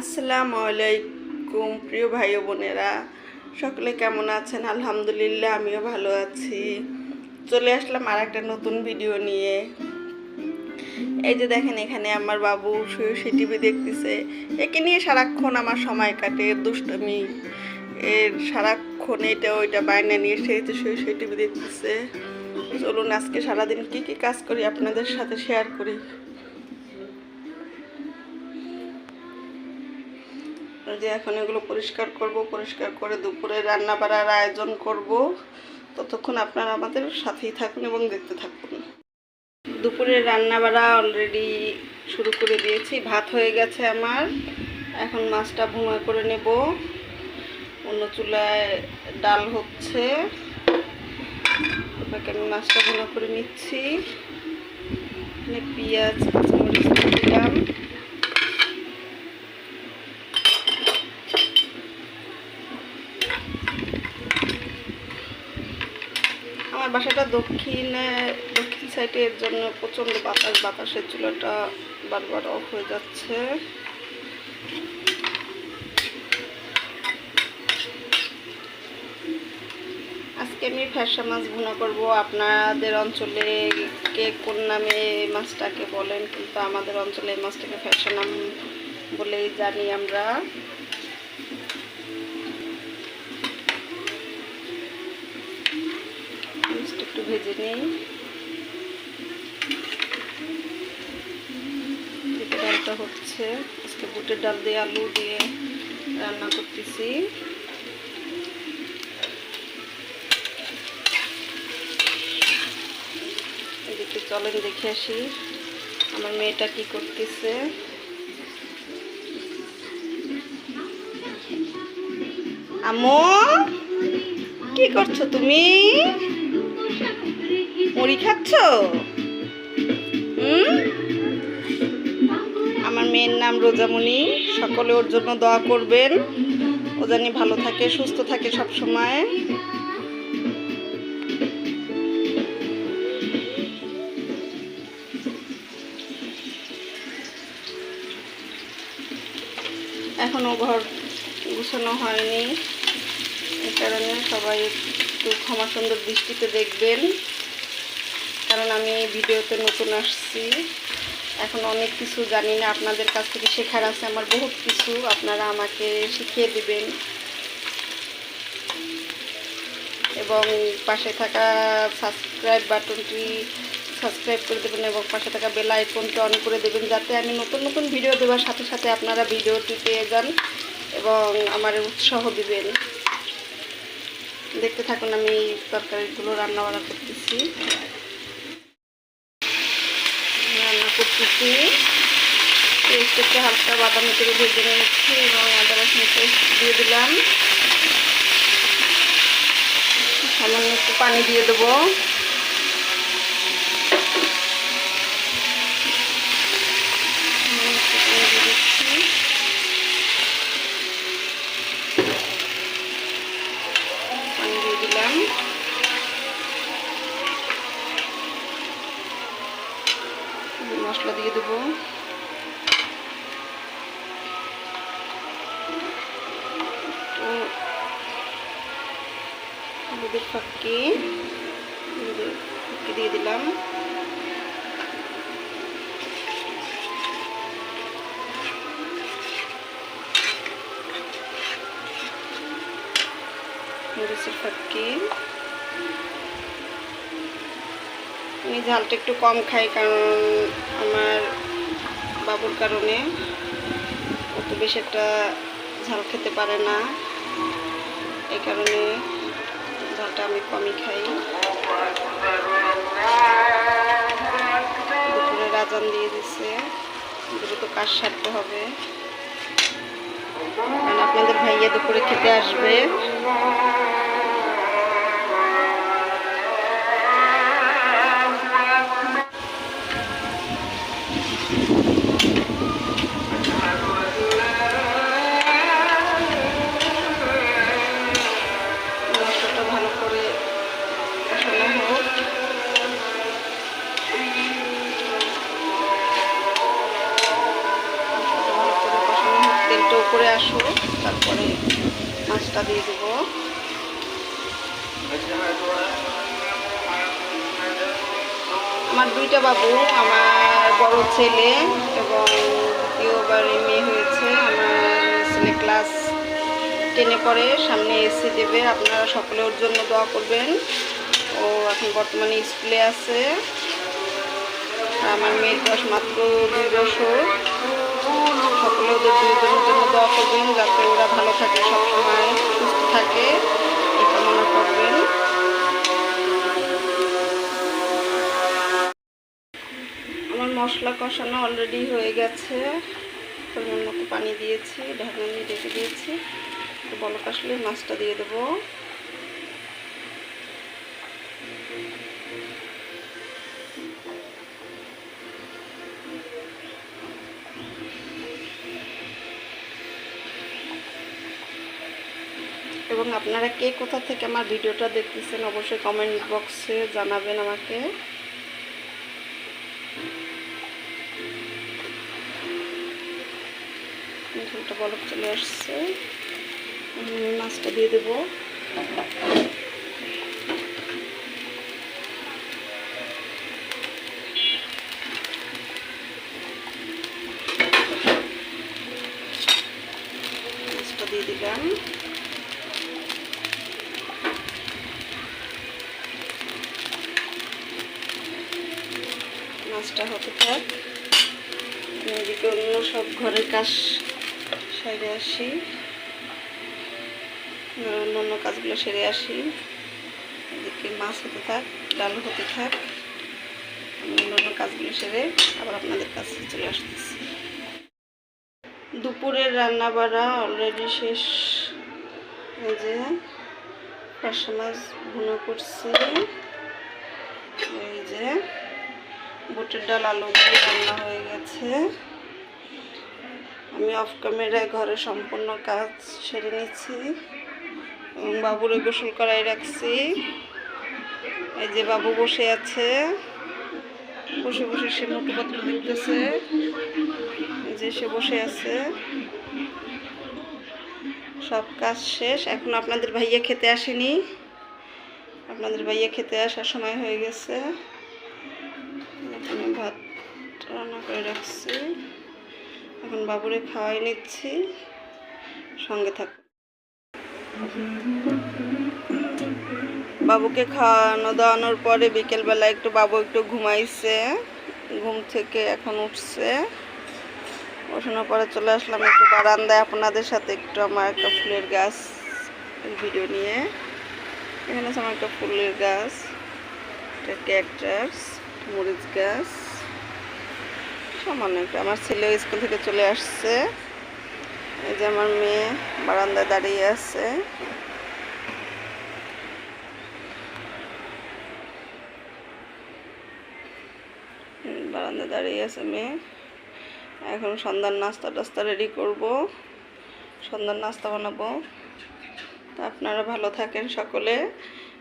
আসসালামু আলাইকুম প্রিয় ভাই ও বোনেরা, সকলে কেমন আছেন? আলহামদুলিল্লাহ, আমিও ভালো আছি। চলে আসলাম আর একটা নতুন ভিডিও নিয়ে। এই যে দেখেন, এখানে আমার বাবু শুয়ে শুয়ে টিভি দেখতেছে। একে নিয়ে সারাক্ষণ আমার সময় কাটে, দুষ্টমি। সারাক্ষণ এটা ওইটা বায়না নিয়ে সেই যে শুয়ে শুয়ে টিভি দেখতেছে। চলুন আজকে সারাদিন কি কি কাজ করি আপনাদের সাথে শেয়ার করি। যে এখন এগুলো পরিষ্কার করব, পরিষ্কার করে দুপুরে রান্না বাড়ার আয়োজন করব। ততক্ষণ আপনারা আমাদের সাথেই থাকুন এবং দেখতে থাকুন। দুপুরে রান্না বাড়া অলরেডি শুরু করে দিয়েছি। ভাত হয়ে গেছে আমার। এখন মাছটা ভুনা করে নেব। অন্য চুলায় ডাল হচ্ছে, আপনাকে আমি মাছটা ভুনা করে নিচ্ছি। এখানে পেঁয়াজ কাঁচামরিচ দিলাম। আমার বাসাটা দক্ষিণ সাইডের জন্য প্রচণ্ড বাতাসের চুলাটা বারবার অফ হয়ে যাচ্ছে। আজকে আমি ফ্যাসা মাছ ভুনা করব। আপনাদের অঞ্চলে কে কোন নামে মাছটাকে বলেন, কিন্তু আমাদের অঞ্চলে এই মাছটাকে ফ্যাসা নাম বলেই জানি আমরা। একটু ভেজে নিই। ডালটা হচ্ছে, আজকে বুটের ডাল দিয়ে আলু দিয়ে রান্না করতেছি। এদিকে চলেন দেখে আসি আমার মেয়েটা কি করতেছে। আম্মু, কি করছো তুমি? মুড়ি খাচ্ছ? আমার মেয়ের নাম রোজামণি। সকলে ওর জন্য দোয়া করবেন, ও জানি ভালো থাকে, সুস্থ থাকে সব সময়। এখনো ঘর গুছানো হয়নি, এই কারণে সবাই একটু ক্ষমা সুন্দর দৃষ্টিতে দেখবেন, কারণ আমি ভিডিওতে নতুন আসছি। এখন অনেক কিছু জানি না, আপনাদের কাছ থেকে শেখার আছে আমার বহুত কিছু, আপনারা আমাকে শিখিয়ে দিবেন এবং পাশে থাকা সাবস্ক্রাইব বাটনটি সাবস্ক্রাইব করে দেবেন এবং পাশে থাকা বেল আইকনটি অন করে দেবেন, যাতে আমি নতুন নতুন ভিডিও দেওয়ার সাথে সাথে আপনারা ভিডিওটি পেয়ে যান এবং আমার উৎসাহ দিবেন। দেখতে থাকুন আমি তরকারিগুলো রান্না বান্না করতেছি। পেস্টটাকে হালকা বাদামি করে ভেজে নিয়েছি এবং আদা রসুন পেস্ট দিয়ে দিলাম। সামান্য একটু পানি দিয়ে দেবো। পানি দিয়ে দিলাম। মশলা দিয়ে দেবো। হলুদের ফাঁকি দিয়ে দিলাম। মরিচের ফাঁকি। আমি ঝালটা একটু কম খাই, কারণ আমার বাবুর কারণে ও তো বেশি একটা ঝাল খেতে পারে না, এই কারণে ঝালটা আমি কমই খাই। দুপুরে আজান দিয়ে দিচ্ছে, দ্রুত কাজ সারতে হবে, কারণ আপনাদের ভাইয়া দুপুরে খেতে আসবে। মশলাটা ভালো করে কষানো হোক। তেলটাও করে আসুক, তারপরে মাছটা দিয়ে দেবো। আমার দুইটা বাবু, আমার বড় ছেলে এবং দ্বিতীয়বারে মেয়ে হয়েছে। আমার ছেলে ক্লাস 10-এ পড়ে, সামনে এসে দেবে। আপনারা সকলে ওর জন্য দোয়া করবেন। ও এখন বর্তমানে স্কুলে আছে। আমার মেয়ের বয়স মাত্র 2 বছর। সকলে ওদের দুজনের জন্য দোয়া করবেন, যাতে ওরা ভালো থাকে, সবসময় সুস্থ থাকে, এই কামনা করবেন। আমার মশলা কষানো অলরেডি হয়ে গেছে। পরিমাণ মতো পানি দিয়েছি, ঢাকনা দিয়ে ঢেকে দিয়েছি। বলক আসলে মাছটা দিয়ে দেবো। এবং আপনারা কে কোথা থেকে আমার ভিডিওটা দেখতেছেন অবশ্যই কমেন্ট বক্সে জানাবেন আমাকে। ঝোলটা বলক চলে আসছে, মাছটা দিয়ে দেবো। মাছটা দিয়ে দিলাম। মাছটা হতে থাক, এদিকে অন্য সব ঘরের কাজ সেরে আসি, অন্য কাজগুলো সেরে আসি। এদিকে মাছ হতে থাক, ডাল হতে থাক, অন্য কাজগুলো সেরে আবার আপনাদের কাছে চলে আসতেছি। দুপুরের রান্না বাড়া অলরেডি শেষ। এই যে পার্শে মাছ ভুনা করছি, এই যে বুটের ডাল আলু দিয়ে রান্না হয়ে গেছে। আমি অফ ক্যামেরায় ঘরে সম্পূর্ণ কাজ সেরে নিচ্ছি এবং বাবুরে গোসল করাই রাখছি। এই যে বাবু বসে আছে, বসে বসে সে মোটুপাতলু দেখতেছে। এই যে সে বসে আছে। সব কাজ শেষ। এখন আপনাদের ভাইয়া খেতে আসেনি, আপনাদের ভাইয়া খেতে আসার সময় হয়ে গেছে। আমি ভাত রান্না করে রাখছি, এখন বাবুরে খাওয়াই নিচ্ছি, সঙ্গে থাক। বাবুকে খাওয়ানো দাওয়ানোর পরে বিকেলবেলা বাবু একটু ঘুমাইছে, ঘুম থেকে এখন উঠছে। ওঠানোর পরে চলে আসলাম একটু বারান্দায় আপনাদের সাথে একটু আমার একটা ফুলের গাছ ভিডিও নিয়ে। এখানে আছে আমার একটা ফুলের গাছ, একটা ক্যাকটাস, মরিচ গাছ, সামান্য একটা। আমার ছেলে স্কুল থেকে চলে আসছে। এই যে আমার মেয়ে বারান্দায় দাঁড়িয়ে আছে। বারান্দায় দাঁড়িয়ে আছে মেয়ে। এখন সন্ধ্যার নাস্তা টাস্তা রেডি করব, সন্ধ্যার নাস্তা বানাবো। তা আপনারা ভালো থাকেন সকলে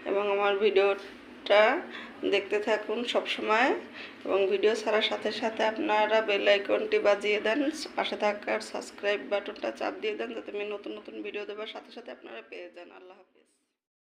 এবং আমার ভিডিওটা দেখতে থাকুন সব সময়। এবং ভিডিও ছাড়ার সাথে সাথে আপনারা বেল আইকনটি বাজিয়ে দেন, পাশে থাকার সাবস্ক্রাইব বাটনটা চাপ দিয়ে দেন, যাতে আমি নতুন নতুন ভিডিও দেওয়ার সাথে সাথে আপনারা পেয়ে যান। আল্লাহ হাফেজ।